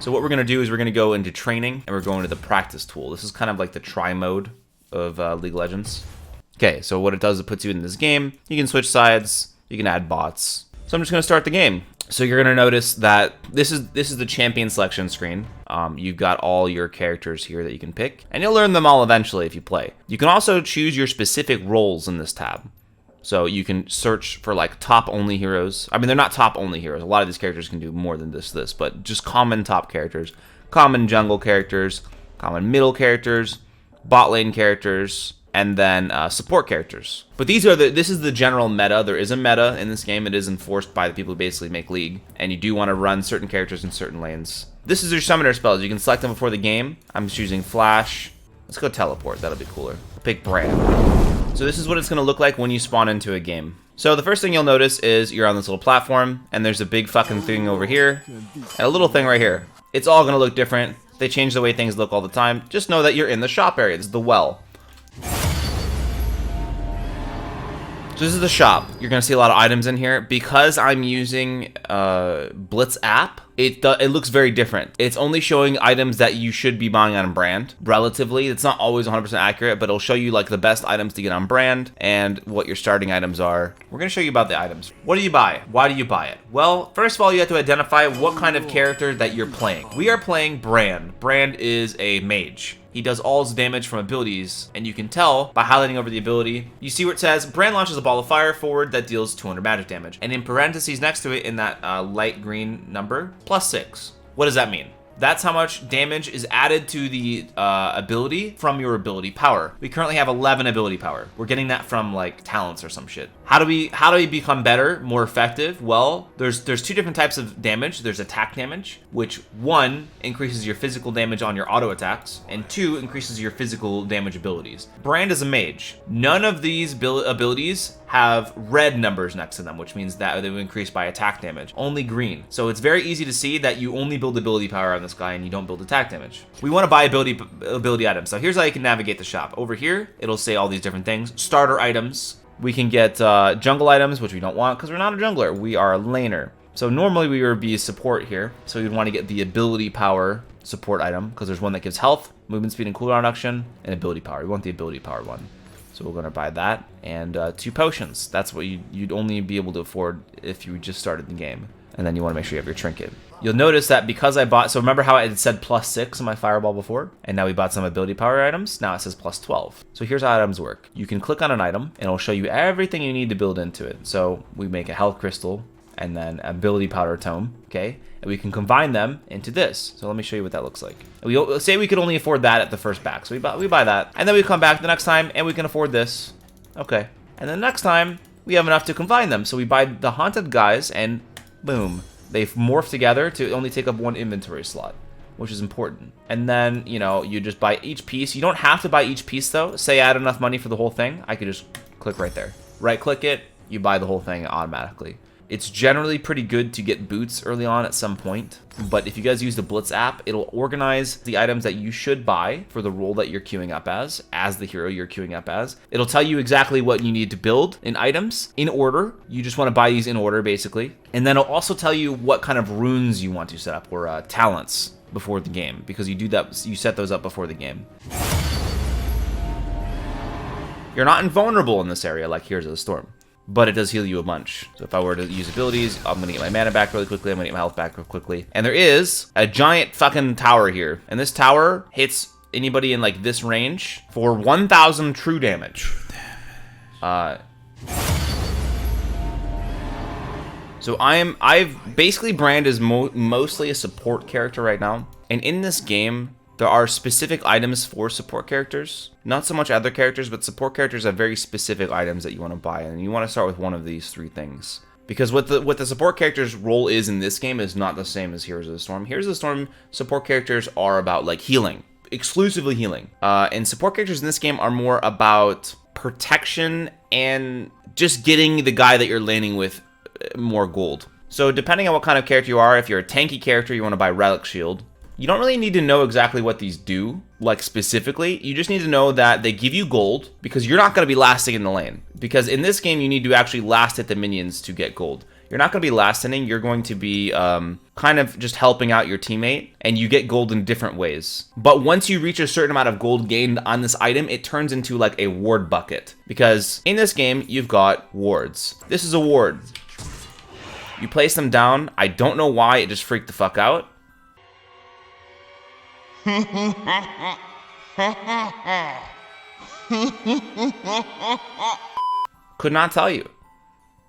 So what we're going to do is we're going to go into training and we're going to the practice tool. This is kind of like the try mode of League of Legends. Okay, so what it does, it puts you in this game. You can switch sides, you can add bots. So I'm just going to start the game. So you're going to notice that this is the champion selection screen. You've got all your characters here that you can pick, and you'll learn them all eventually if you play. You can also choose your specific roles in this tab. So you can search for like top only heroes. I mean, they're not top only heroes. A lot of these characters can do more than this, but just common top characters, common jungle characters, common middle characters, bot lane characters, and then support characters. But this is the general meta. There is a meta in this game. It is enforced by the people who basically make League, and you do want to run certain characters in certain lanes. This is your summoner spells. You can select them before the game. I'm choosing Flash. Let's go teleport. That'll be cooler. Pick Brand. So this is what it's going to look like when you spawn into a game. So the first thing you'll notice is you're on this little platform, and there's a big fucking thing over here, and a little thing right here. It's all going to look different. They change the way things look all the time. Just know that you're in the shop area. This is the well. So this is the shop. You're going to see a lot of items in here. Because I'm using BLITZ app, it looks very different. It's only showing items that you should be buying on brand, relatively. It's not always 100% accurate, but it'll show you like the best items to get on brand and what your starting items are. We're going to show you about the items. What do you buy? Why do you buy it? Well, first of all, you have to identify what kind of character that you're playing. We are playing Brand. Brand is a mage. He does all his damage from abilities, and you can tell by highlighting over the ability. You see where it says, Brand launches a ball of fire forward that deals 200 magic damage. And in parentheses next to it, in that light green number, +6. What does that mean? That's how much damage is added to the ability from your ability power. We currently have 11 ability power. We're getting that from like talents or some shit. How do we become better, more effective? Well, there's two different types of damage. There's attack damage, which 1 increases your physical damage on your auto attacks, and 2 increases your physical damage abilities. Brand is a mage. None of these abilities have red numbers next to them, which means that they will increase by attack damage. Only green. So it's very easy to see that you only build ability power on this guy and you don't build attack damage. We want to buy ability items. So here's how you can navigate the shop. Over here, it'll say all these different things. Starter items. We can get jungle items, which we don't want because we're not a jungler. We are a laner. So normally we would be a support here. So you'd want to get the ability power support item because there's one that gives health, movement speed and cooldown reduction, and ability power. We want the ability power one. So we're going to buy that, and 2 potions. That's what you'd only be able to afford if you just started the game. And then you want to make sure you have your trinket. You'll notice that because I bought, so remember how I had said +6 on my fireball before? And now we bought some ability power items. Now it says +12. So here's how items work. You can click on an item, and it'll show you everything you need to build into it. So we make a health crystal, and then ability powder tome, okay? And we can combine them into this. So let me show you what that looks like. We say we could only afford that at the first pack. So we buy that. And then we come back the next time and we can afford this. Okay. And then next time we have enough to combine them. So we buy the haunted guys and boom. They morph together to only take up 1 inventory slot, which is important. And then, you know, you just buy each piece. You don't have to buy each piece though. Say I had enough money for the whole thing. I could just click right there. Right click it. You buy the whole thing automatically. It's generally pretty good to get boots early on at some point, but if you guys use the BLITZ app, it'll organize the items that you should buy for the role that you're queuing up as the hero you're queuing up as. It'll tell you exactly what you need to build in items in order. You just want to buy these in order, basically. And then it'll also tell you what kind of runes you want to set up, or talents before the game, because you set those up before the game. You're not invulnerable in this area like Heroes of the Storm, but it does heal you a bunch. So if I were to use abilities, I'm gonna get my mana back really quickly, I'm gonna get my health back real quickly. And there is a giant fucking tower here. And this tower hits anybody in like this range for 1,000 true damage. So I've basically Brand is mostly a support character right now. And in this game, there are specific items for support characters. Not so much other characters, but support characters have very specific items that you want to buy, and you want to start with one of these 3 things. Because what the support character's role is in this game is not the same as Heroes of the Storm. Heroes of the Storm support characters are about like healing, exclusively healing. And support characters in this game are more about protection and just getting the guy that you're laning with more gold. So depending on what kind of character you are, if you're a tanky character, you want to buy Relic Shield. You don't really need to know exactly what these do, like specifically. You just need to know that they give you gold because you're not going to be lasting in the lane. Because in this game, you need to actually last hit the minions to get gold. you're not going to be last inning. You're going to be kind of just helping out your teammate, and you get gold in different ways. But once you reach a certain amount of gold gained on this item, it turns into like a ward bucket, because in this game, you've got wards. This is a ward. You place them down. I don't know why, it just freaked the fuck out. Could not tell you.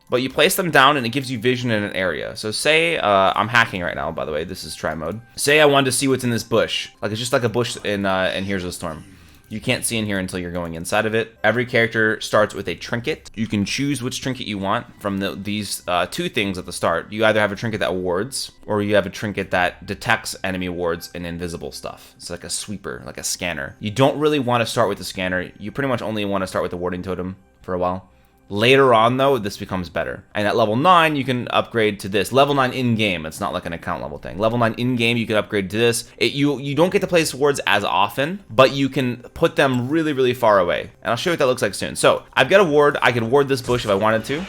But you place them down and it gives you vision in an area. So say, I'm hacking right now, by the way, this is try mode. Say I wanted to see what's in this bush. Like it's just like a bush in Here's a Storm. You can't see in here until you're going inside of it. Every character starts with a trinket. You can choose which trinket you want from these two things at the start. You either have a trinket that wards, or you have a trinket that detects enemy wards and invisible stuff. It's like a sweeper, like a scanner. You don't really want to start with the scanner. You pretty much only want to start with the warding totem for a while. Later on, though, this becomes better. And at level 9, you can upgrade to this. Level 9 in-game. It's not like an account level thing. Level 9 in-game, you can upgrade to this. You don't get to place wards as often, but you can put them really, really far away. And I'll show you what that looks like soon. So, I've got a ward. I could ward this bush if I wanted to.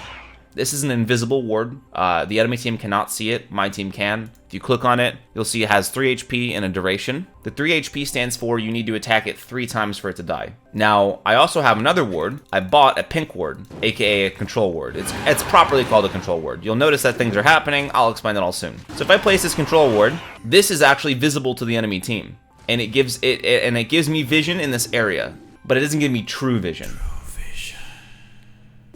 This is an invisible ward. The enemy team cannot see it. My team can. If you click on it, you'll see it has 3 HP and a duration. The 3 HP stands for you need to attack it 3 times for it to die. Now, I also have another ward. I bought a pink ward, aka a control ward. It's properly called a control ward. You'll notice that things are happening. I'll explain that all soon. So if I place this control ward, this is actually visible to the enemy team, and it gives me vision in this area, but it doesn't give me true vision.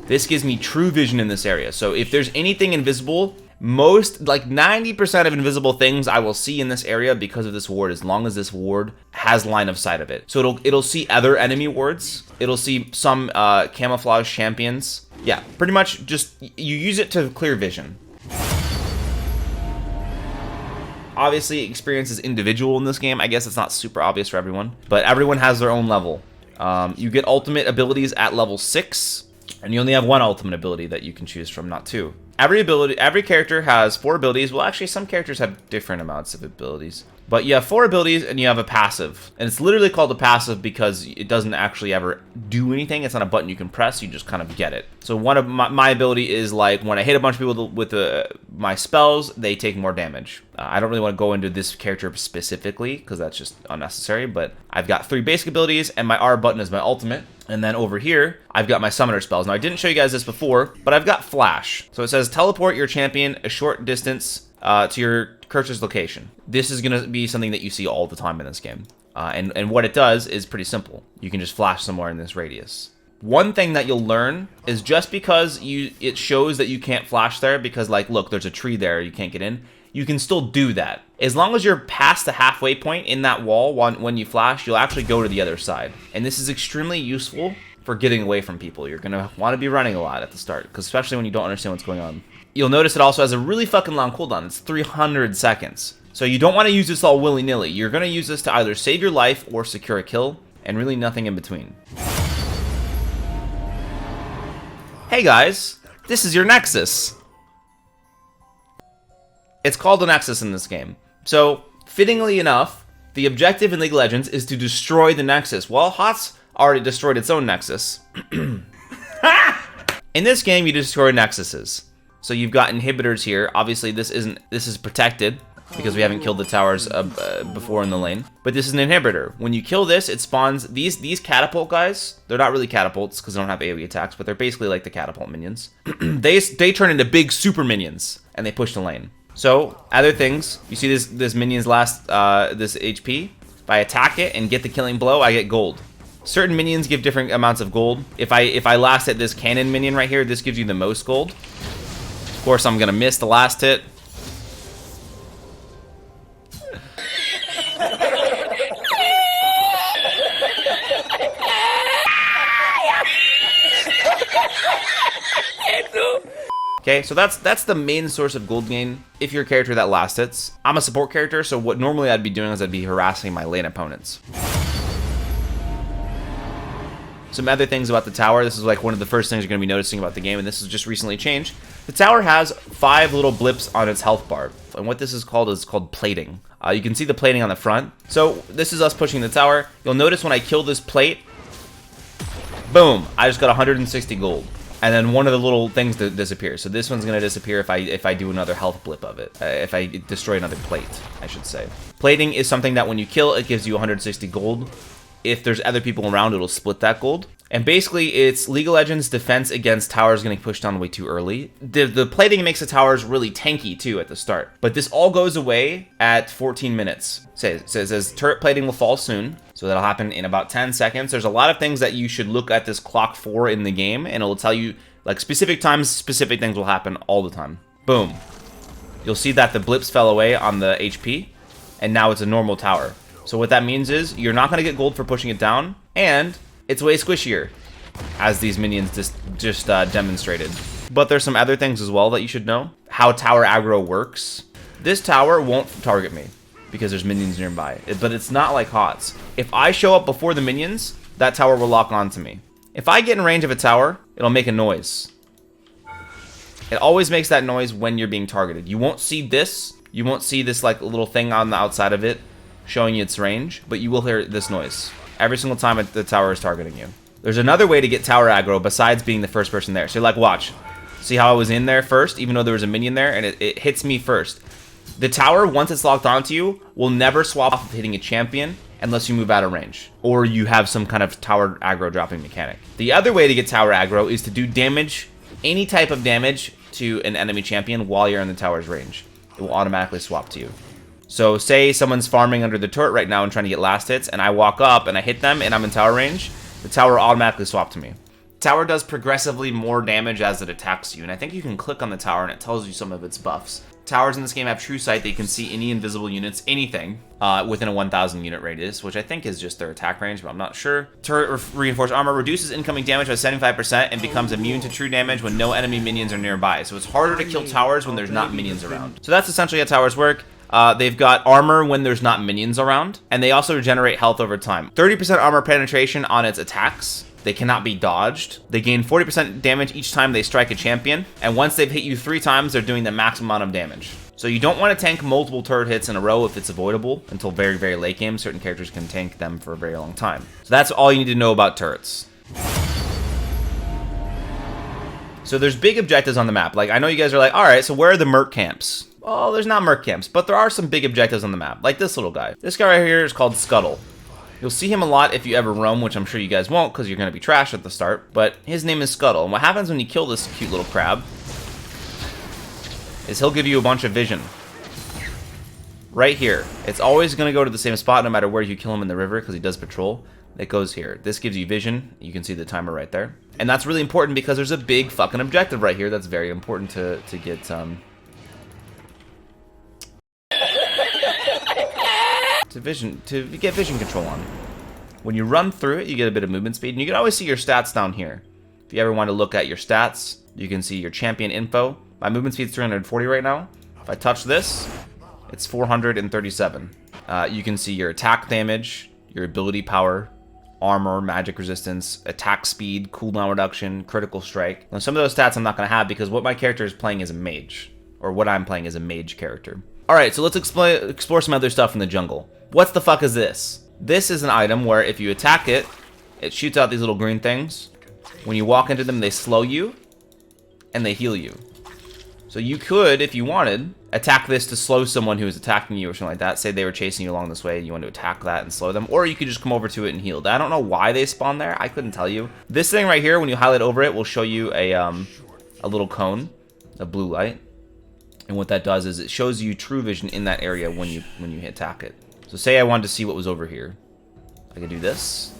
This gives me true vision in this area. So if there's anything invisible, most, like 90% of invisible things I will see in this area because of this ward, as long as this ward has line of sight of it. So it'll see other enemy wards. It'll see some camouflage champions. Yeah, pretty much just, you use it to clear vision. Obviously, experience is individual in this game. I guess it's not super obvious for everyone, but everyone has their own level. You get ultimate abilities at level 6. And you only have 1 ultimate ability that you can choose from, not 2. Every character has 4 abilities. Well, actually, some characters have different amounts of abilities. But you have 4 abilities and you have a passive. And it's literally called a passive because it doesn't actually ever do anything. It's not a button you can press, you just kind of get it. So one of my ability is like when I hit a bunch of people with my spells, they take more damage. I don't really want to go into this character specifically because that's just unnecessary. But I've got 3 basic abilities and my R button is my ultimate. And then over here, I've got my summoner spells. Now, I didn't show you guys this before, but I've got Flash. So it says teleport your champion a short distance to your cursor's location. This is going to be something that you see all the time in this game. And what it does is pretty simple. You can just flash somewhere in this radius. One thing that you'll learn is just because it shows that you can't flash there because, like, look, there's a tree there, you can't get in. You can still do that. As long as you're past the halfway point in that wall when you flash, you'll actually go to the other side. And this is extremely useful for getting away from people. You're going to want to be running a lot at the start, because especially when you don't understand what's going on. You'll notice it also has a really fucking long cooldown. It's 300 seconds. So you don't want to use this all willy-nilly. You're going to use this to either save your life or secure a kill, and really nothing in between. Hey guys, this is your Nexus. It's called a Nexus in this game. So, fittingly enough, the objective in League of Legends is to destroy the Nexus. Well, HotS already destroyed its own Nexus. In this game, you destroy Nexuses. So you've got inhibitors here. Obviously, this is protected because we haven't killed the towers before in the lane. But this is an inhibitor. When you kill this, it spawns these catapult guys. They're not really catapults because they don't have AoE attacks, but they're basically like the catapult minions. They turn into big super minions and they push the lane. So, other things, you see this minion's last, this HP. If I attack it and get the killing blow, I get gold. Certain minions give different amounts of gold. If I last hit this cannon minion right here, this gives you the most gold. Of course, I'm gonna miss the last hit. Okay, so that's the main source of gold gain if you're a character that last hits. I'm a support character, so what normally I'd be doing is I'd be harassing my lane opponents. Some other things about the tower. This is like one of the first things you're going to be noticing about the game, and this is just recently changed. The tower has 5 little blips on its health bar, and what this is called plating. You can see the plating on the front. So this is us pushing the tower. You'll notice when I kill this plate, boom, I just got 160 gold. and then one of the little things that disappears. So this one's gonna disappear if I do another health blip of it. If I destroy another plate, I should say. Plating is something that when you kill, it gives you 160 gold. If there's other people around, it'll split that gold. And basically, it's League of Legends defense against towers getting pushed down way too early. The plating makes the towers really tanky, too, at the start. But this all goes away at 14 minutes. It says turret plating will fall soon. So that'll happen in about 10 seconds. There's a lot of things that you should look at this clock for in the game. And it'll tell you, like, specific times, specific things will happen all the time. Boom. You'll see that the blips fell away on the HP. And now it's a normal tower. So what that means is you're not going to get gold for pushing it down. And it's way squishier, as these minions just demonstrated. But there's some other things as well that you should know. How tower aggro works. This tower won't target me because there's minions nearby. But it's not like HotS. If I show up before the minions, that tower will lock onto me. If I get in range of a tower, it'll make a noise. It always makes that noise when you're being targeted. You won't see this. You won't see this like little thing on the outside of it showing you its range, but you will hear this noise every single time the tower is targeting you. There's another way to get tower aggro besides being the first person there. So like, watch. See how I was in there first, even though there was a minion there, and it hits me first. The tower, once it's locked onto you, will never swap off of hitting a champion unless you move out of range, or you have some kind of tower aggro dropping mechanic. The other way to get tower aggro is to do damage, any type of damage to an enemy champion while you're in the tower's range. It will automatically swap to you. So say someone's farming under the turret right now and trying to get last hits, and I walk up and I hit them and I'm in tower range, the tower will automatically swap to me. Tower does progressively more damage as it attacks you, and I think you can click on the tower and it tells you some of its buffs. Towers in this game have true sight. They can see any invisible units, anything, within a 1,000 unit radius, which I think is just their attack range, but I'm not sure. Turret reinforced armor reduces incoming damage by 75% and becomes immune to true damage when no enemy minions are nearby. So it's harder to kill towers when there's not minions around. So that's essentially how towers work. They've got armor when there's not minions around, and they also regenerate health over time. 30% armor penetration on its attacks. They cannot be dodged. They gain 40% damage each time they strike a champion, and once they've hit you 3 times, they're doing the maximum amount of damage. So you don't want to tank multiple turret hits in a row if it's avoidable until very, very late game. Certain characters can tank them for a very long time. So that's all you need to know about turrets. So there's big objectives on the map. Like, I know you guys are like, all right, so where are the merc camps? Well, there's not merc camps, but there are some big objectives on the map, like this little guy. This guy right here is called Scuttle. You'll see him a lot if you ever roam, which I'm sure you guys won't because you're going to be trash at the start, but his name is Scuttle. And what happens when you kill this cute little crab is he'll give you a bunch of vision. Right here. It's always going to go to the same spot no matter where you kill him in the river because he does patrol. It goes here. This gives you vision. You can see the timer right there. And that's really important because there's a big fucking objective right here that's very important to get... to get vision control on. When you run through it, you get a bit of movement speed, and you can always see your stats down here. If you ever want to look at your stats, you can see your champion info. My movement speed is 340 right now. If I touch this, it's 437. You can see your attack damage, your ability power, armor, magic resistance, attack speed, cooldown reduction, critical strike. Now, some of those stats I'm not going to have because what my character is playing is a mage, or what I'm playing is a mage character. Alright, so let's explore some other stuff in the jungle. What the fuck is this? This is an item where if you attack it, it shoots out these little green things. When you walk into them, they slow you, and they heal you. So you could, if you wanted, attack this to slow someone who is attacking you or something like that. Say they were chasing you along this way, and you want to attack that and slow them. Or you could just come over to it and heal. I don't know why they spawn there. I couldn't tell you. This thing right here, when you highlight over it, will show you a little cone, a blue light. And what that does is it shows you true vision in that area when you attack it. So say I wanted to see what was over here. I could do this.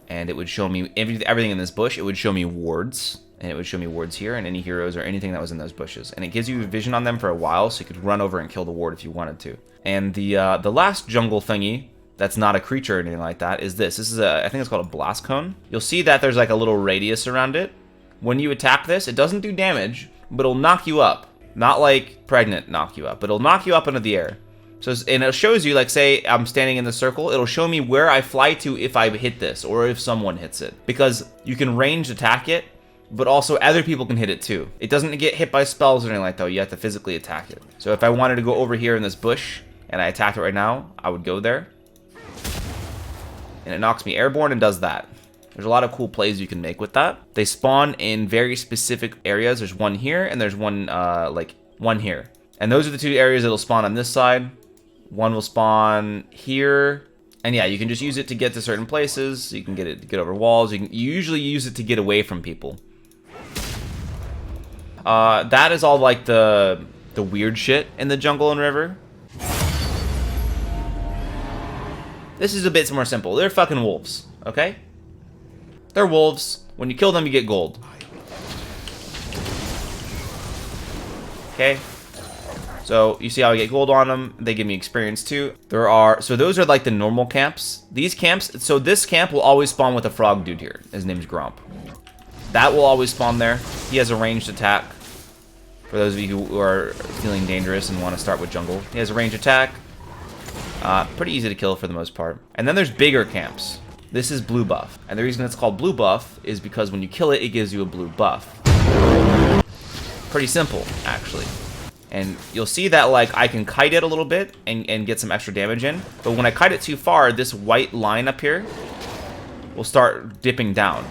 And it would show me everything in this bush. It would show me wards. And it would show me wards here and any heroes or anything that was in those bushes. And it gives you vision on them for a while so you could run over and kill the ward if you wanted to. And the last jungle thingy that's not a creature or anything like that is this. This is I think it's called a blast cone. You'll see that there's like a little radius around it. When you attack this, it doesn't do damage, but it'll knock you up. Not like pregnant knock you up, but it'll knock you up into the air. So, and it shows you, like, say I'm standing in the circle, it'll show me where I fly to if I hit this, or if someone hits it. Because you can range attack it, but also other people can hit it too. It doesn't get hit by spells or anything like that, you have to physically attack it. So if I wanted to go over here in this bush, and I attacked it right now, I would go there. And it knocks me airborne and does that. There's a lot of cool plays you can make with that. They spawn in very specific areas. There's one here, and there's one, like, one here. And those are the two areas that'll spawn on this side. One will spawn here. And yeah, you can just use it to get to certain places. You can get it to get over walls. You usually use it to get away from people. That is all like the weird shit in the jungle and river. This is a bit more simple. They're fucking wolves, okay? They're wolves. When you kill them, you get gold. Okay? So, you see how I get gold on them. They give me experience, too. So those are like the normal camps. These camps, so this camp will always spawn with a frog dude here. His name's Gromp. That will always spawn there. He has a ranged attack. For those of you who are feeling dangerous and want to start with jungle. He has a ranged attack. Pretty easy to kill for the most part. And then there's bigger camps. This is blue buff. And the reason it's called blue buff is because when you kill it, it gives you a blue buff. Pretty simple, actually. And you'll see that, like, I can kite it a little bit and get some extra damage in. But when I kite it too far, this white line up here will start dipping down.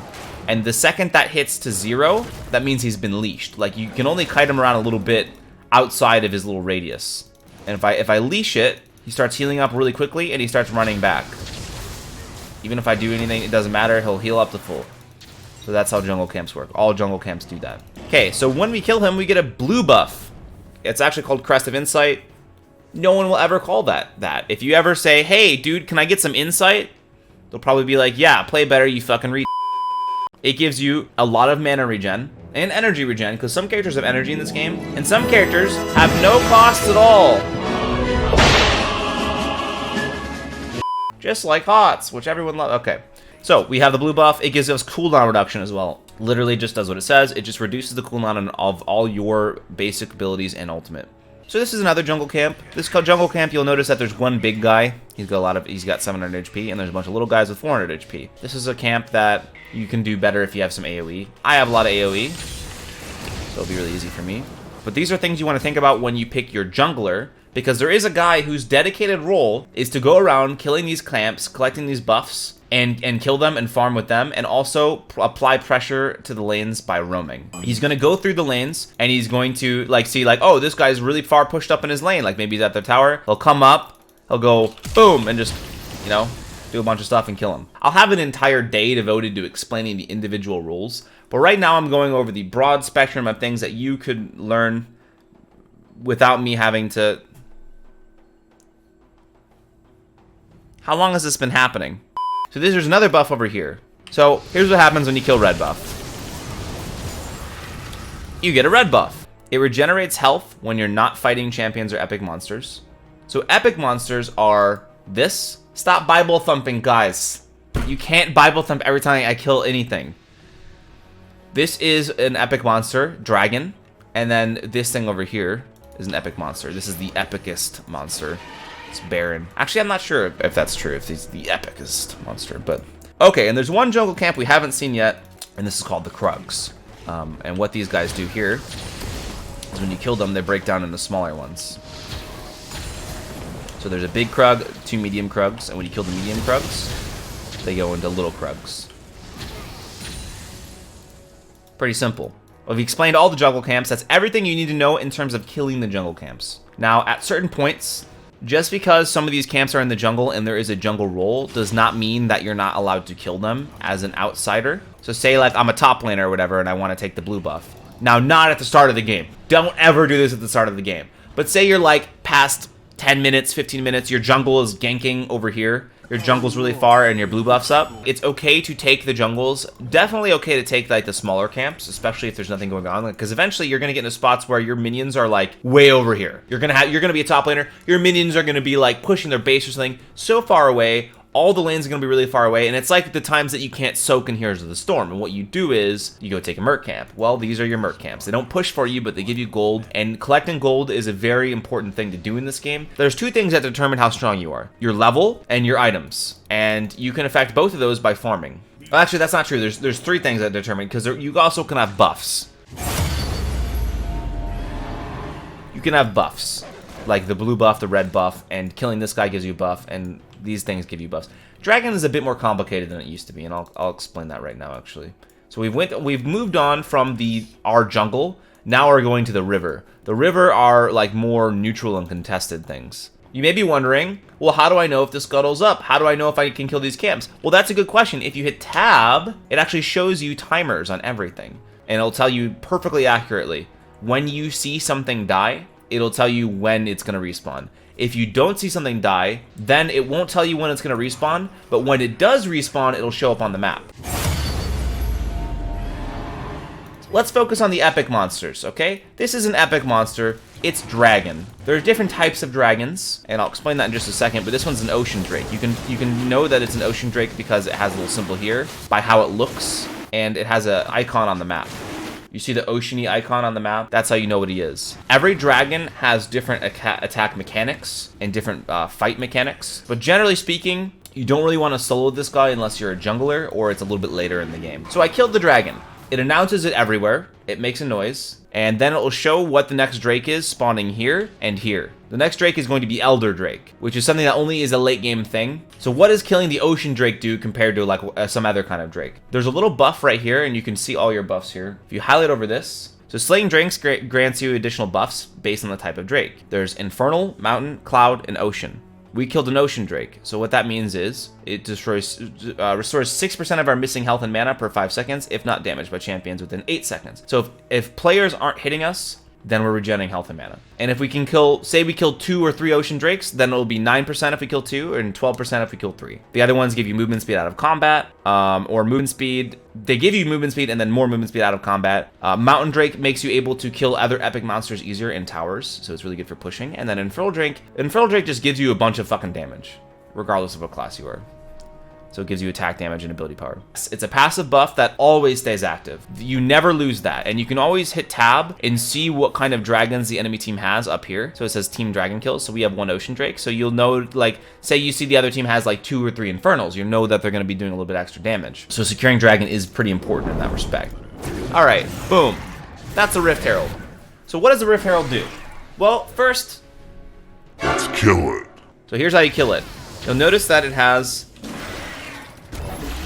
And the second that hits to 0, that means he's been leashed. Like, you can only kite him around a little bit outside of his little radius. And if I leash it, he starts healing up really quickly, and he starts running back. Even if I do anything, it doesn't matter. He'll heal up to full. So that's how jungle camps work. All jungle camps do that. Okay, so when we kill him, we get a blue buff. It's actually called Crest of Insight. No one will ever call that. If you ever say, hey, dude, can I get some insight? They'll probably be like, yeah, play better, you fucking re. It gives you a lot of mana regen and energy regen, because some characters have energy in this game, and some characters have no cost at all. Just like HotS, which everyone loves. Okay, so we have the blue buff. It gives us cooldown reduction as well. Literally just does what it says. It just reduces the cooldown of all your basic abilities and ultimate. So this is another jungle camp. This jungle camp, you'll notice that there's one big guy. He's got 700 HP, and there's a bunch of little guys with 400 HP. This is a camp that you can do better if you have some AoE. I have a lot of AoE, so it'll be really easy for me. But these are things you want to think about when you pick your jungler, because there is a guy whose dedicated role is to go around killing these camps, collecting these buffs, and kill them and farm with them, and also apply pressure to the lanes by roaming. He's going to go through the lanes, and he's going to like see like, oh, this guy's really far pushed up in his lane. Like maybe he's at their tower. He'll come up, he'll go boom, and just, you know, do a bunch of stuff and kill him. I'll have an entire day devoted to explaining the individual rules, but right now I'm going over the broad spectrum of things that you could learn without me having to... How long has this been happening? So there's another buff over here. So here's what happens when you kill red buff. You get a red buff. It regenerates health when you're not fighting champions or epic monsters. So epic monsters are this. Stop Bible thumping, guys. You can't Bible thump every time I kill anything. This is an epic monster, dragon. And then this thing over here is an epic monster. This is the epicest monster. It's Baron. Actually, I'm not sure if that's true, if he's the epicest monster, but... Okay, and there's one jungle camp we haven't seen yet, and this is called the Krugs. And what these guys do here is when you kill them, they break down into smaller ones. So there's a big Krug, 2 medium Krugs, and when you kill the medium Krugs, they go into little Krugs. Pretty simple. Well, we've explained all the jungle camps. That's everything you need to know in terms of killing the jungle camps. Now, at certain points... Just because some of these camps are in the jungle and there is a jungle role does not mean that you're not allowed to kill them as an outsider. So say like I'm a top laner or whatever and I want to take the blue buff. Now, not at the start of the game. Don't ever do this at the start of the game. But say you're like past 10 minutes, 15 minutes, your jungle is ganking over here. Your jungle's really far and your blue buff's up. It's okay to take the jungles. Definitely okay to take like the smaller camps, especially if there's nothing going on. Because eventually you're gonna get into spots where your minions are like way over here. You're gonna be a top laner. Your minions are gonna be like pushing their base or something so far away. All the lanes are going to be really far away, and it's like the times that you can't soak in Heroes of the Storm, and what you do is, you go take a Merc camp. Well, these are your Merc camps. They don't push for you, but they give you gold, and collecting gold is a very important thing to do in this game. There's two things that determine how strong you are. Your level and your items, and you can affect both of those by farming. Well, actually, that's not true. There's three things that determine, because you also can have buffs. You can have buffs, like the blue buff, the red buff, and killing this guy gives you a buff, and these things give you buffs. Dragon is a bit more complicated than it used to be, and I'll explain that right now, actually. So we've moved on from our jungle. Now we're going to the river. The river are like more neutral and contested things. You may be wondering, well, how do I know if this scuttle's up? How do I know if I can kill these camps? Well, that's a good question. If you hit tab, it actually shows you timers on everything. And it'll tell you perfectly accurately. When you see something die, it'll tell you when it's going to respawn. If you don't see something die, then it won't tell you when it's going to respawn. But when it does respawn, it'll show up on the map. Let's focus on the epic monsters, okay? This is an epic monster. It's dragon. There are different types of dragons, and I'll explain that in just a second, but this one's an ocean drake. You can know that it's an ocean drake because it has a little symbol here by how it looks, and it has an icon on the map. You see the oceany icon on the map? That's how you know what he is. Every dragon has different attack mechanics and different fight mechanics, but generally speaking, you don't really want to solo this guy unless you're a jungler or it's a little bit later in the game. So I killed the dragon. It announces it everywhere, it makes a noise, and then it will show what the next Drake is spawning here and here. The next Drake is going to be Elder Drake, which is something that only is a late game thing. So what does killing the Ocean Drake do compared to like some other kind of Drake? There's a little buff right here, and you can see all your buffs here. If you highlight over this, so slaying Drakes grants you additional buffs based on the type of Drake. There's Infernal, Mountain, Cloud, and Ocean. We killed an Ocean Drake, so what that means is it restores 6% of our missing health and mana per 5 seconds, if not damaged by champions within 8 seconds. So if players aren't hitting us, then we're regenerating health and mana. And if we can kill, say we kill 2 or 3 Ocean Drakes, then it'll be 9% if we kill 2 and 12% if we kill 3. The other ones give you movement speed out of combat, or movement speed. They give you movement speed and then more movement speed out of combat. Mountain Drake makes you able to kill other epic monsters easier in towers, so it's really good for pushing. And then Infernal Drake just gives you a bunch of fucking damage, regardless of what class you are. So it gives you attack damage and ability power. It's a passive buff that always stays active. You never lose that. And you can always hit tab and see what kind of dragons the enemy team has up here. So it says team dragon kills. So we have 1 Ocean Drake. So you'll know, like, say you see the other team has like 2 or 3 Infernals. You know that they're going to be doing a little bit extra damage. So securing dragon is pretty important in that respect. All right, boom. That's a Rift Herald. So what does the Rift Herald do? Well, first, let's kill it. So here's how you kill it. You'll notice that it has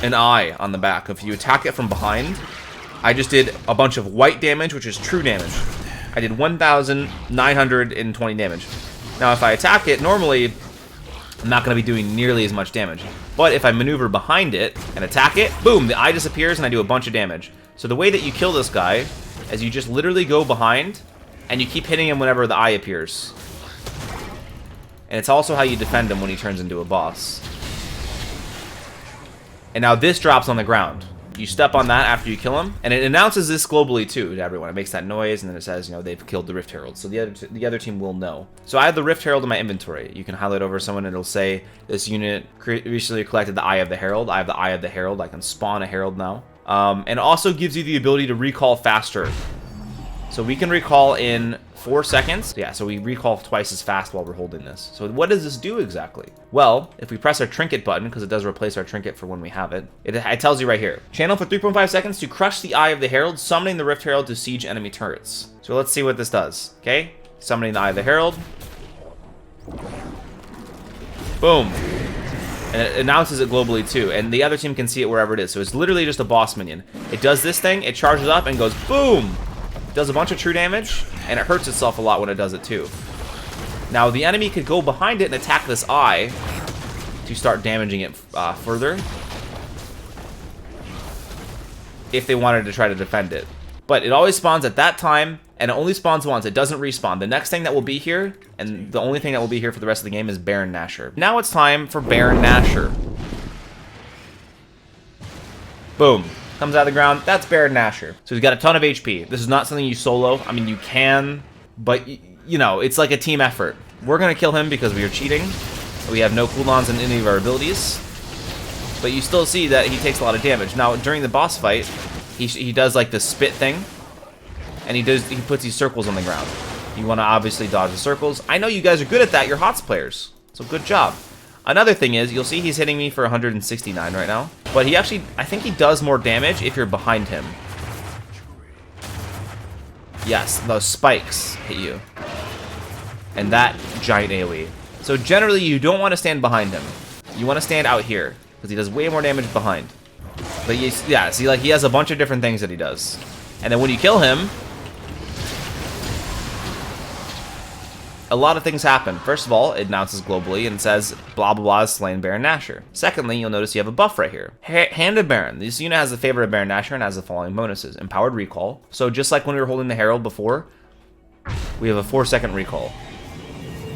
an eye on the back. If you attack it from behind, I just did a bunch of white damage, which is true damage. I did 1,920 damage. Now, if I attack it, normally, I'm not going to be doing nearly as much damage. But if I maneuver behind it and attack it, boom, the eye disappears and I do a bunch of damage. So the way that you kill this guy is you just literally go behind and you keep hitting him whenever the eye appears. And it's also how you defend him when he turns into a boss. And now this drops on the ground. You step on that after you kill him, and it announces this globally too to everyone. It makes that noise, and then it says, you know, they've killed the Rift Herald. So the other team will know. So I have the Rift Herald in my inventory. You can highlight over someone, and it'll say this unit recently collected the Eye of the Herald. I have the Eye of the Herald. I can spawn a Herald now. And it also gives you the ability to recall faster. So we can recall in 4 seconds. Yeah, so we recall twice as fast while we're holding this. So what does this do exactly? Well, if we press our trinket button, because it does replace our trinket for when we have it, it tells you right here. Channel for 3.5 seconds to crush the Eye of the Herald, summoning the Rift Herald to siege enemy turrets. So let's see what this does, okay? Summoning the Eye of the Herald. Boom. And it announces it globally too, and the other team can see it wherever it is. So it's literally just a boss minion. It does this thing, it charges up and goes boom! It does a bunch of true damage, and it hurts itself a lot when it does it too. Now the enemy could go behind it and attack this eye to start damaging it further if they wanted to try to defend it. But it always spawns at that time, and it only spawns once. It doesn't respawn. The next thing that will be here, and the only thing that will be here for the rest of the game, is Baron Nashor. Now it's time for Baron Nashor. Boom. Comes out of the ground. That's Baron Nashor. So he's got a ton of HP. This is not something you solo. I mean, you can, but, you know, it's like a team effort. We're going to kill him because we are cheating. We have no cooldowns in any of our abilities. But you still see that he takes a lot of damage. Now, during the boss fight, he does, like, the spit thing. And he puts these circles on the ground. You want to obviously dodge the circles. I know you guys are good at that. You're HotS players. So good job. Another thing is, you'll see he's hitting me for 169 right now. But he actually, I think he does more damage if you're behind him. Yes, those spikes hit you. And that giant AoE. So generally, you don't want to stand behind him. You want to stand out here because he does way more damage behind. But yeah, see, like he has a bunch of different things that he does. And then when you kill him, a lot of things happen. First of all, it announces globally and says blah blah blah is slain Baron Nashor. Secondly, you'll notice you have a buff right here. Hand of Baron. This unit has the favor of Baron Nashor and has the following bonuses. Empowered recall. So just like when we were holding the Herald before, we have a 4-second recall.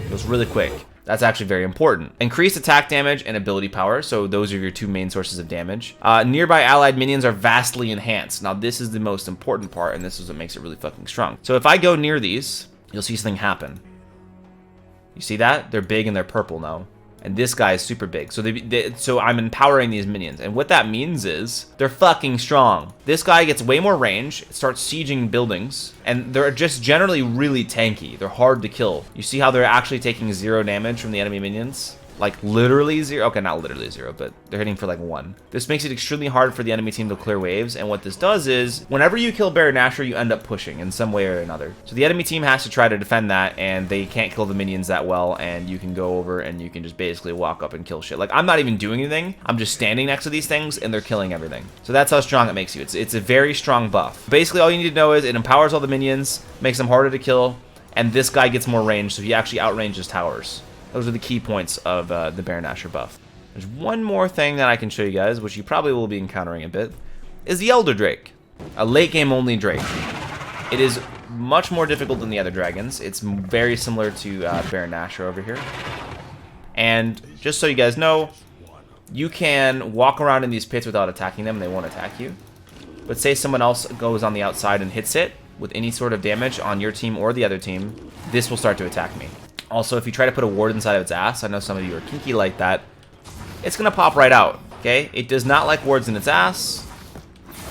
It goes really quick. That's actually very important. Increased attack damage and ability power. So those are your two main sources of damage. Nearby allied minions are vastly enhanced. Now this is the most important part, and this is what makes it really fucking strong. So if I go near these, you'll see something happen. You see that? They're big and they're purple now. And this guy is super big. So so I'm empowering these minions. And what that means is they're fucking strong. This guy gets way more range, starts sieging buildings, and they're just generally really tanky. They're hard to kill. You see how they're actually taking 0 damage from the enemy minions? Like literally 0. Okay, not literally 0, but they're hitting for like 1. This makes it extremely hard for the enemy team to clear waves, and what this does is whenever you kill Baron Nashor, you end up pushing in some way or another. So the enemy team has to try to defend that, and they can't kill the minions that well, and you can go over and you can just basically walk up and kill shit. Like I'm not even doing anything. I'm just standing next to these things and they're killing everything. So that's how strong it makes you. It's a very strong buff. Basically all you need to know is it empowers all the minions, makes them harder to kill, and this guy gets more range, so he actually outranges towers. Those are the key points of the Baron Nashor buff. There's one more thing that I can show you guys, which you probably will be encountering a bit, is the Elder Drake. A late game only Drake. It is much more difficult than the other dragons. It's very similar to Baron Nashor over here. And just so you guys know, you can walk around in these pits without attacking them and they won't attack you. But say someone else goes on the outside and hits it with any sort of damage on your team or the other team, this will start to attack me. Also, if you try to put a ward inside of its ass, I know some of you are kinky like that, it's going to pop right out, okay? It does not like wards in its ass,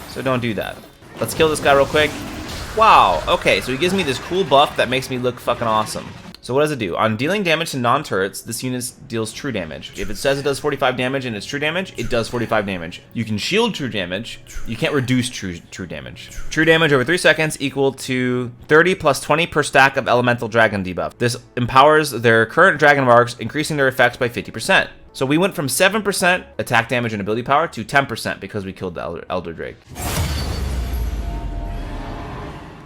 so don't do that. Let's kill this guy real quick. Wow, okay, so he gives me this cool buff that makes me look fucking awesome. So what does it do? On dealing damage to non-turrets, this unit deals true damage. If it says it does 45 damage and it's true damage, it does 45 damage. You can shield true damage. You can't reduce true damage. True damage over 3 seconds equal to 30 plus 20 per stack of elemental dragon debuff. This empowers their current dragon marks, increasing their effects by 50%. So we went from 7% attack damage and ability power to 10% because we killed the Elder Drake.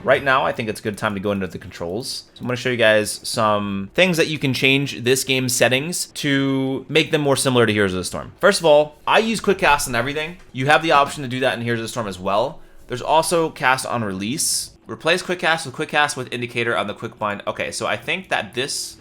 Right now, I think it's a good time to go into the controls. So I'm going to show you guys some things that you can change this game's settings to make them more similar to Heroes of the Storm. First of all, I use quick cast on everything. You have the option to do that in Heroes of the Storm as well. There's also cast on release. Replace quick cast with indicator on the quick bind. Okay, so I think that this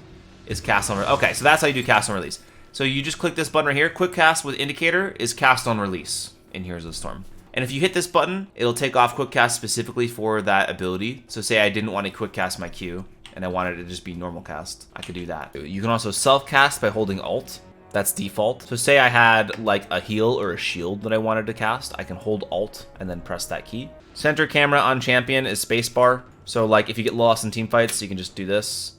is cast on release. Okay, so that's how you do cast on release. So you just click this button right here. Quick cast with indicator is cast on release in Heroes of the Storm. And if you hit this button, it'll take off quick cast specifically for that ability. So say I didn't want to quick cast my Q and I wanted it to just be normal cast, I could do that. You can also self cast by holding Alt. That's default. So say I had like a heal or a shield that I wanted to cast, I can hold Alt and then press that key. Center camera on champion is spacebar. So like if you get lost in team fights, you can just do this.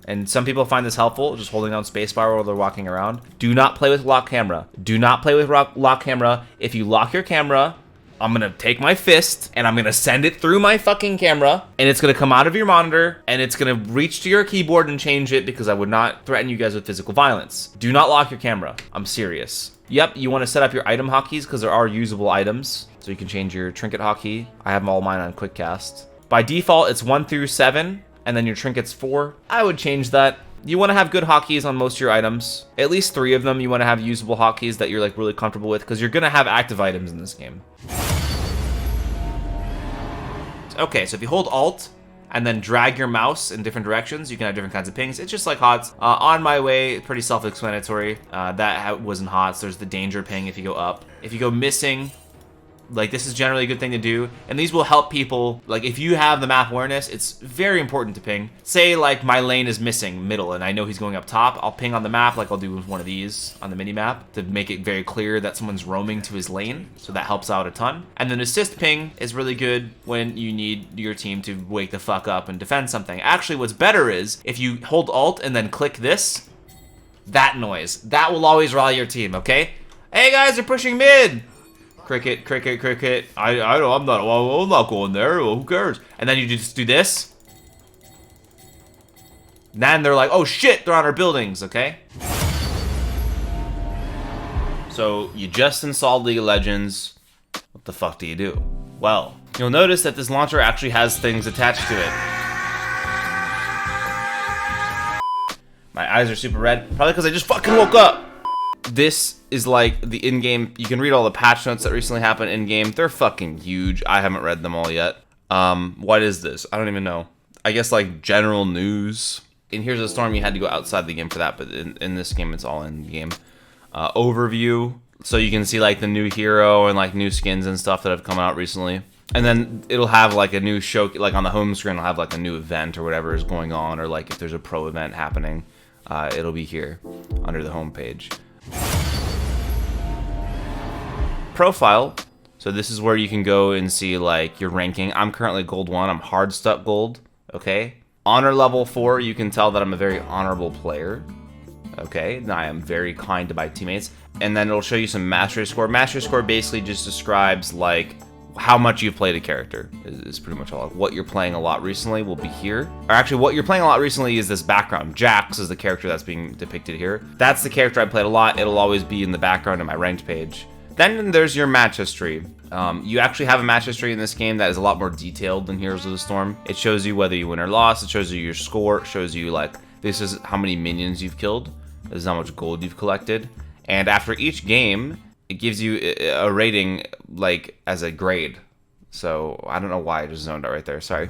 And some people find this helpful, just holding down spacebar while they're walking around. Do not play with lock camera. Do not play with lock camera. If you lock your camera, I'm gonna take my fist and I'm gonna send it through my fucking camera and it's gonna come out of your monitor and it's gonna reach to your keyboard and change it because I would not threaten you guys with physical violence. Do not lock your camera. I'm serious. Yep, you want to set up your item hotkeys because there are usable items. So you can change your trinket hotkey. I have all mine on quick cast. By default, it's 1 through 7. And then your trinkets 4. I would change that. You want to have good hotkeys on most of your items. At least 3 of them you want to have usable hotkeys that you're like really comfortable with because you're going to have active items in this game. Okay, so if you hold Alt and then drag your mouse in different directions, you can have different kinds of pings. It's just like HotS. On my way, pretty self-explanatory. That was in HotS. There's the danger ping if you go up. If you go missing, like this is generally a good thing to do, and these will help people. Like if you have the map awareness, it's very important to ping. Say like my lane is missing middle and I know he's going up top, I'll ping on the map like I'll do with one of these on the mini map to make it very clear that someone's roaming to his lane, so that helps out a ton. And then assist ping is really good when you need your team to wake the fuck up and defend something. Actually, what's better is if you hold Alt and then click this, that noise, that will always rally your team, okay? Hey guys, they're pushing mid. Cricket, cricket, cricket. I'm not going there. Well, who cares? And then you just do this. Then they're like, oh shit, they're on our buildings, okay? So you just installed League of Legends. What the fuck do you do? Well, you'll notice that this launcher actually has things attached to it. My eyes are super red, probably because I just fucking woke up. This is like the in-game, you can read all the patch notes that recently happened in-game. They're fucking huge. I haven't read them all yet. What is this? I don't even know. I guess like general news. In Here's a Storm, you had to go outside the game for that, but in this game, it's all in the game. Overview, so you can see like the new hero and like new skins and stuff that have come out recently. And then it'll have like a new show, like on the home screen, it'll have like a new event or whatever is going on, or like if there's a pro event happening, it'll be here under the home page. Profile. So this is where you can go and see like your ranking. I'm currently gold 1. I'm hard stuck gold. Okay. Honor level 4. You can tell that I'm a very honorable player. Okay. And I am very kind to my teammates. And then it'll show you some mastery score. Mastery score basically just describes like how much you've played a character is pretty much all. What you're playing a lot recently will be here. Or actually, what you're playing a lot recently is this background. Jax is the character that's being depicted here. That's the character I played a lot. It'll always be in the background of my ranked page. Then there's your match history. You actually have a match history in this game that is a lot more detailed than Heroes of the Storm. It shows you whether you win or lost. It shows you your score. It shows you like, this is how many minions you've killed. This is how much gold you've collected. And after each game, it gives you a rating like as a grade. So I don't know why I just zoned out right there. Sorry.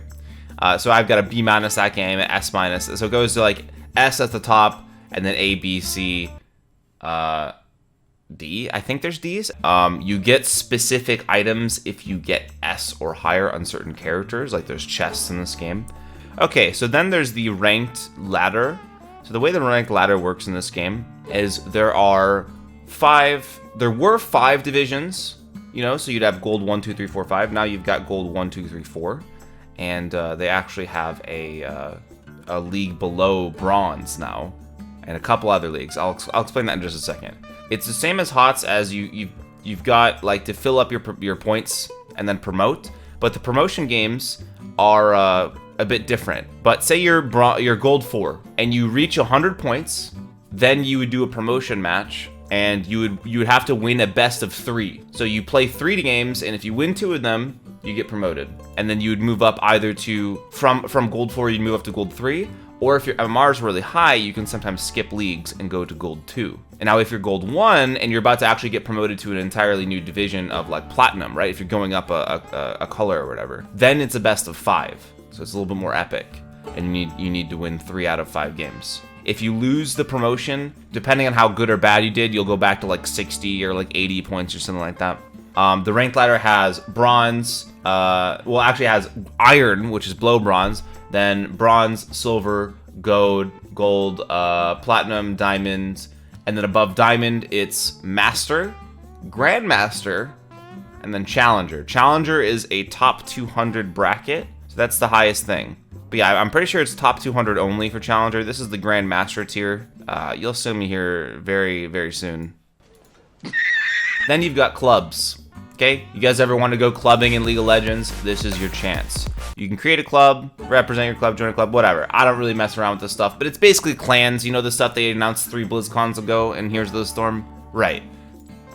So I've got a B- that game, an S-. So it goes to like S at the top, and then A, B, C, D. I think there's D's. You get specific items if you get S or higher on certain characters. Like there's chests in this game. Okay, so then there's the ranked ladder. So the way the ranked ladder works in this game is there were 5 divisions, you know, so you'd have gold 1, 2, 3, 4, 5. Now you've got gold 1, 2, 3, 4. And they actually have a league below bronze now, and a couple other leagues. I'll explain that in just a second. It's the same as HotS, as you've got like to fill up your points and then promote, but the promotion games are a bit different. But say you're gold 4 and you reach 100 points, then you would do a promotion match, and you would have to win a best of 3. So you play 3 games, and if you win 2 of them, you get promoted. And then you would move up either from gold 4, you'd move up to gold 3, or if your MMR is really high, you can sometimes skip leagues and go to gold 2. And now if you're gold 1 and you're about to actually get promoted to an entirely new division of like platinum, right? If you're going up a color or whatever, then it's a best of 5. So it's a little bit more epic, and you need to win 3 out of 5 games. If you lose the promotion, depending on how good or bad you did, you'll go back to like 60 or like 80 points or something like that. The ranked ladder has bronze, actually has iron, which is below bronze, then bronze, silver, gold, platinum, diamond, and then above diamond, it's master, grandmaster, and then challenger. Challenger is a top 200 bracket, so that's the highest thing. But yeah, I'm pretty sure it's top 200 only for Challenger. This is the Grandmaster tier. You'll see me here very, very soon. Then you've got clubs. Okay, you guys ever want to go clubbing in League of Legends? This is your chance. You can create a club, represent your club, join a club, whatever. I don't really mess around with this stuff, but it's basically clans. You know the stuff they announced 3 BlizzCons ago, and Here's the Storm? Right.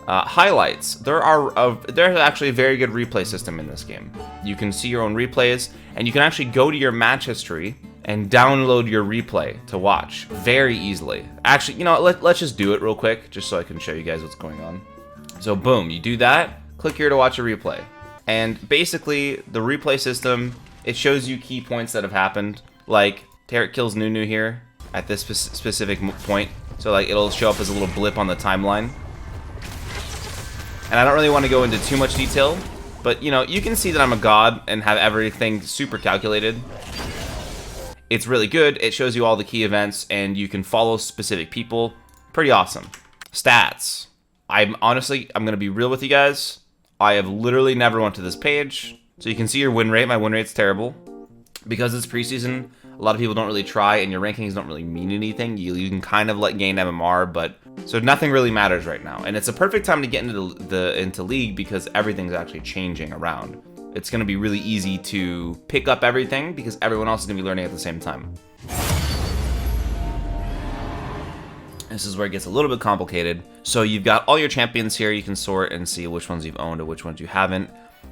Highlights. There's actually a very good replay system in this game. You can see your own replays, and you can actually go to your match history and download your replay to watch very easily. Actually, you know, let's just do it real quick, just so I can show you guys what's going on. So boom, you do that, click here to watch a replay. And basically, the replay system, it shows you key points that have happened, like Tarek kills Nunu here at this specific point. So like it'll show up as a little blip on the timeline. And I don't really want to go into too much detail, but you know, you can see that I'm a god and have everything super calculated. It's really good. It shows you all the key events, and you can follow specific people. Pretty awesome. Stats. I'm gonna be real with you guys. I have literally never went to this page. So you can see your win rate. My win rate's terrible. Because it's preseason, a lot of people don't really try, and your rankings don't really mean anything. You can kind of like gain MMR, but so nothing really matters right now. And it's a perfect time to get into League, because everything's actually changing around. It's going to be really easy to pick up everything because everyone else is going to be learning at the same time. This is where it gets a little bit complicated. So you've got all your champions here. You can sort and see which ones you've owned and which ones you haven't.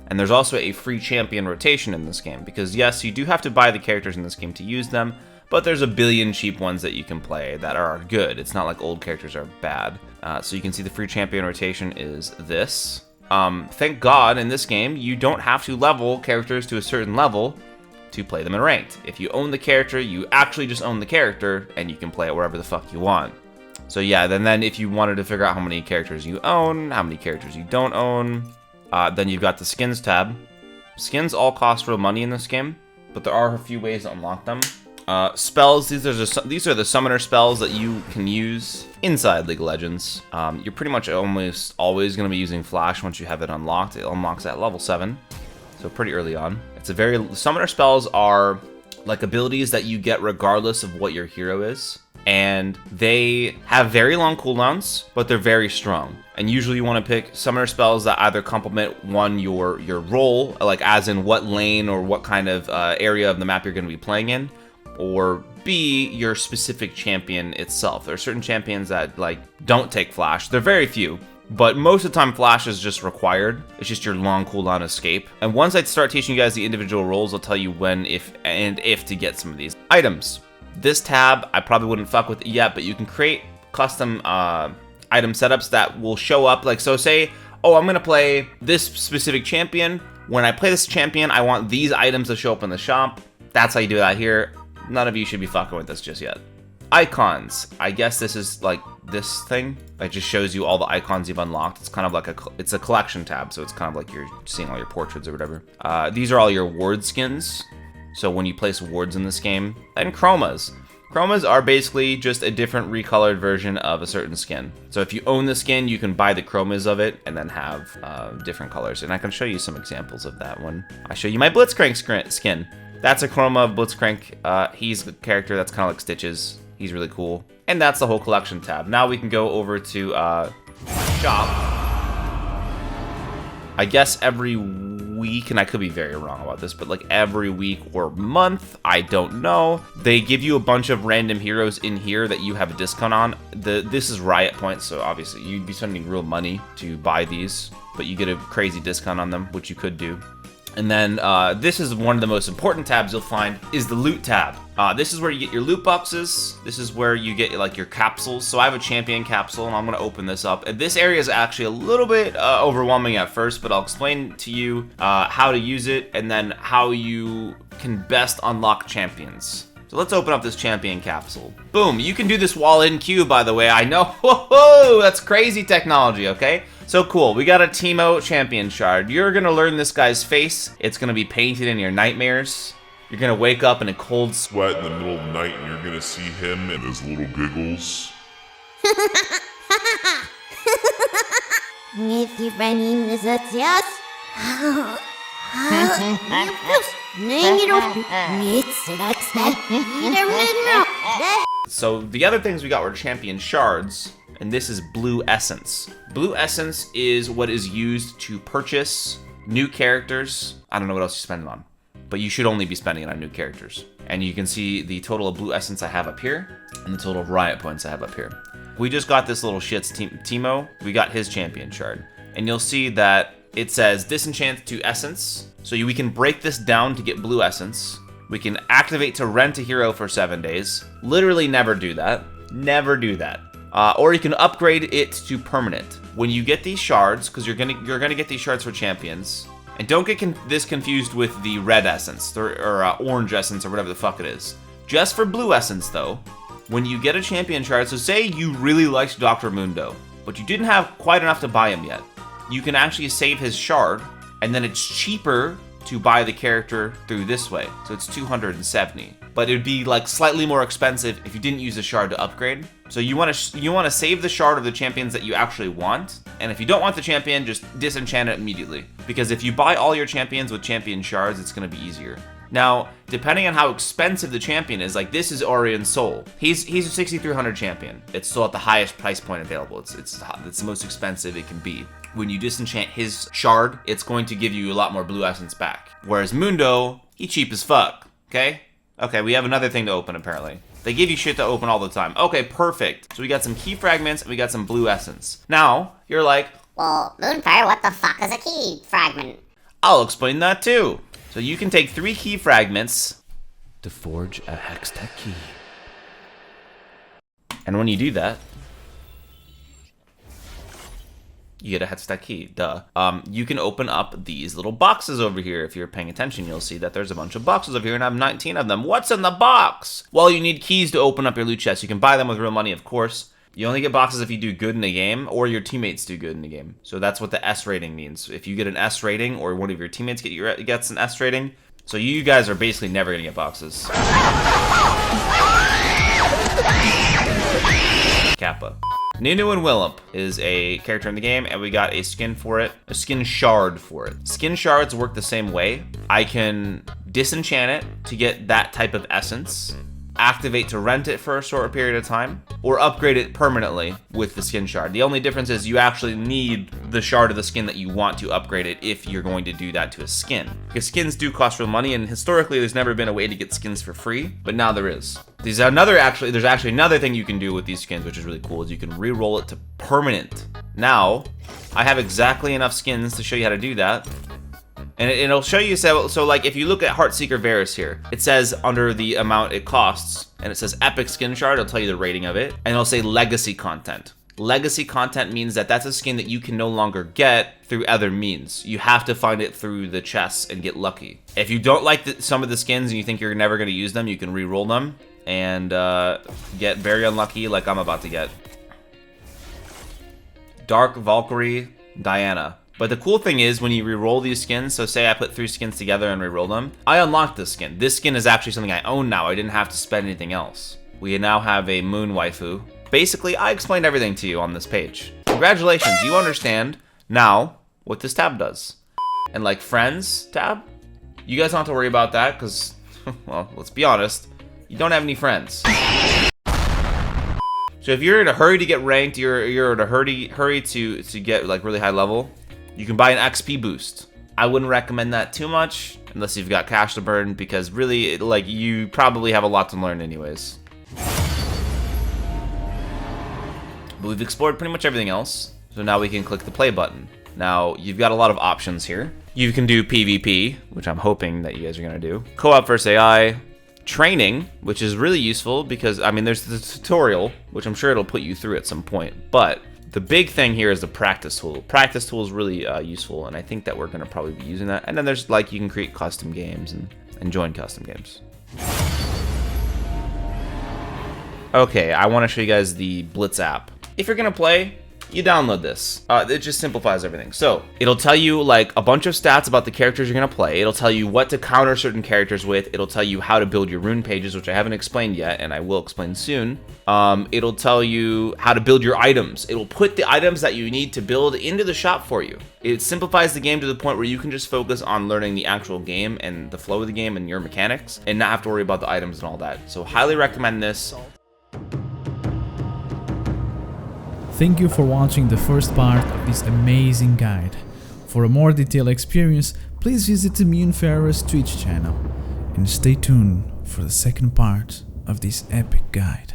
And there's also a free champion rotation in this game, because yes, you do have to buy the characters in this game to use them, but there's a billion cheap ones that you can play that are good. It's not like old characters are bad. So you can see the free champion rotation is this. Thank God in this game, you don't have to level characters to a certain level to play them in ranked. If you own the character, you actually just own the character, and you can play it wherever the fuck you want. So yeah, then if you wanted to figure out how many characters you own, how many characters you don't own, then you've got the skins tab. Skins all cost real money in this game, but there are a few ways to unlock them. Spells, these are the summoner spells that you can use inside League of Legends. You're pretty much almost always going to be using Flash once you have it unlocked. It unlocks at level 7, so pretty early on. Summoner spells are like abilities that you get regardless of what your hero is. And they have very long cooldowns, but they're very strong. And usually you want to pick summoner spells that either complement your role, like as in what lane or what kind of area of the map you're going to be playing in, or B, your specific champion itself. There are certain champions that like don't take flash. They're very few, but most of the time flash is just required. It's just your long cooldown escape. And once I start teaching you guys the individual roles, I'll tell you when, if to get some of these items. This tab, I probably wouldn't fuck with it yet, but you can create custom item setups that will show up. Like, so say, oh, I'm going to play this specific champion. When I play this champion, I want these items to show up in the shop. That's how you do that here. None of you should be fucking with this just yet. Icons. I guess this is like this thing. It just shows you all the icons you've unlocked. It's kind of like it's a collection tab, so it's kind of like you're seeing all your portraits or whatever. These are all your ward skins. So when you place wards in this game, and chromas. Chromas are basically just a different recolored version of a certain skin. So if you own the skin, you can buy the chromas of it and then have different colors. And I can show you some examples of that when I show you my Blitzcrank skin. That's a chroma of Blitzcrank. He's a character that's kind of like Stitches. He's really cool. And that's the whole collection tab. Now we can go over to shop. I guess every week, and I could be very wrong about this, but like every week or month, I don't know, they give you a bunch of random heroes in here that you have a discount on. This is Riot points, so obviously you'd be spending real money to buy these, but you get a crazy discount on them, which you could do. And then this is one of the most important tabs you'll find is the loot tab. This is where you get your loot boxes. This is where you get like your capsules. So I have a champion capsule and I'm gonna open this up. And this area is actually a little bit overwhelming at first, but I'll explain to you how to use it and then how you can best unlock champions. So let's open up this champion capsule. Boom, you can do this while in queue, by the way. I know, whoa, that's crazy technology, okay? So cool, we got a Teemo champion shard. You're gonna learn this guy's face. It's gonna be painted in your nightmares. You're gonna wake up in a cold Sweat in the middle of the night and you're gonna see him and his little giggles. So the other things we got were champion shards, and this is blue essence. Blue essence is what is used to purchase new characters. I don't know what else you spend it on, but you should only be spending it on new characters. And you can see the total of blue essence I have up here, and the total of riot points I have up here. We just got this little shit's Teemo. We got his champion shard, and you'll see that it says disenchant to essence. So we can break this down to get blue essence. We can activate to rent a hero for 7 days. Literally never do that. Never do that. Or you can upgrade it to permanent. When you get these shards, because you're gonna get these shards for champions, and don't get this confused with the red essence or orange essence or whatever the fuck it is. Just for blue essence though, when you get a champion shard, so say you really liked Dr. Mundo, but you didn't have quite enough to buy him yet, you can actually save his shard, and then it's cheaper to buy the character through this way. So it's 270. But it would be like slightly more expensive if you didn't use the shard to upgrade. So you want to save the shard of the champions that you actually want, and if you don't want the champion, just disenchant it immediately. Because if you buy all your champions with champion shards, it's going to be easier. Now, depending on how expensive the champion is, like this is Orion's Soul. He's a 6300 champion. It's still at the highest price point available. It's the most expensive it can be. When you disenchant his shard, it's going to give you a lot more blue essence back. Whereas Mundo, he cheap as fuck, okay? Okay, we have another thing to open apparently. They give you shit to open all the time. Okay, perfect. So we got some key fragments and we got some blue essence. Now, you're like, well, Mewnfare, what the fuck is a key fragment? I'll explain that too. So you can take 3 key fragments to forge a hex tech key. And when you do that, you get a hex tech key, duh. You can open up these little boxes over here. If you're paying attention, you'll see that there's a bunch of boxes over here, and I have 19 of them. What's in the box? Well, you need keys to open up your loot chest. You can buy them with real money, of course. You only get boxes if you do good in the game, or your teammates do good in the game. So that's what the S rating means. If you get an S rating, or one of your teammates gets an S rating, so you guys are basically never gonna get boxes. Kappa. Nunu and Willump is a character in the game, and we got a skin for it, a skin shard for it. Skin shards work the same way. I can disenchant it to get that type of essence, activate to rent it for a short period of time, or upgrade it permanently with the skin shard. The only difference is you actually need the shard of the skin that you want to upgrade it if you're going to do that to a skin. Because skins do cost real money, and historically there's never been a way to get skins for free, but now there is. There's actually another thing you can do with these skins, which is really cool, is you can re-roll it to permanent. Now, I have exactly enough skins to show you how to do that. And it'll show you, so like if you look at Heartseeker Varus here, it says under the amount it costs, and it says epic skin shard, it'll tell you the rating of it, and it'll say legacy content. Legacy content means that that's a skin that you can no longer get through other means. You have to find it through the chests and get lucky. If you don't like some of the skins and you think you're never going to use them, you can re-roll them and get very unlucky like I'm about to get. Dark Valkyrie Diana. But the cool thing is when you re-roll these skins, so say I put 3 skins together and re-roll them, I unlocked this skin. This skin is actually something I own now. I didn't have to spend anything else. We now have a moon waifu. Basically, I explained everything to you on this page. Congratulations, you understand now what this tab does. And like friends tab, you guys don't have to worry about that because, well, let's be honest, you don't have any friends. So if you're in a hurry to get ranked, you're in a hurry to get like really high level, you can buy an XP boost. I wouldn't recommend that too much unless you've got cash to burn, because really, like, you probably have a lot to learn anyways. But we've explored pretty much everything else, so now we can click the play button. Now, you've got a lot of options here. You can do PvP, which I'm hoping that you guys are gonna do. Co-op versus AI. Training, which is really useful because, I mean, there's the tutorial, which I'm sure it'll put you through at some point, but the big thing here is the practice tool. Practice tool is really useful, and I think that we're going to probably be using that. And then there's, like, you can create custom games and join custom games. Okay, I want to show you guys the BLITZ app. If you're going to play, you download this. It just simplifies everything. So it'll tell you like a bunch of stats about the characters you're going to play. It'll tell you what to counter certain characters with. It'll tell you how to build your rune pages, which I haven't explained yet, and I will explain soon. It'll tell you how to build your items. It'll put the items that you need to build into the shop for you. It simplifies the game to the point where you can just focus on learning the actual game and the flow of the game and your mechanics, and not have to worry about the items and all that. So highly recommend this. Thank you for watching the first part of this amazing guide. For a more detailed experience, please visit the Mewnfare's Twitch channel and stay tuned for the second part of this epic guide.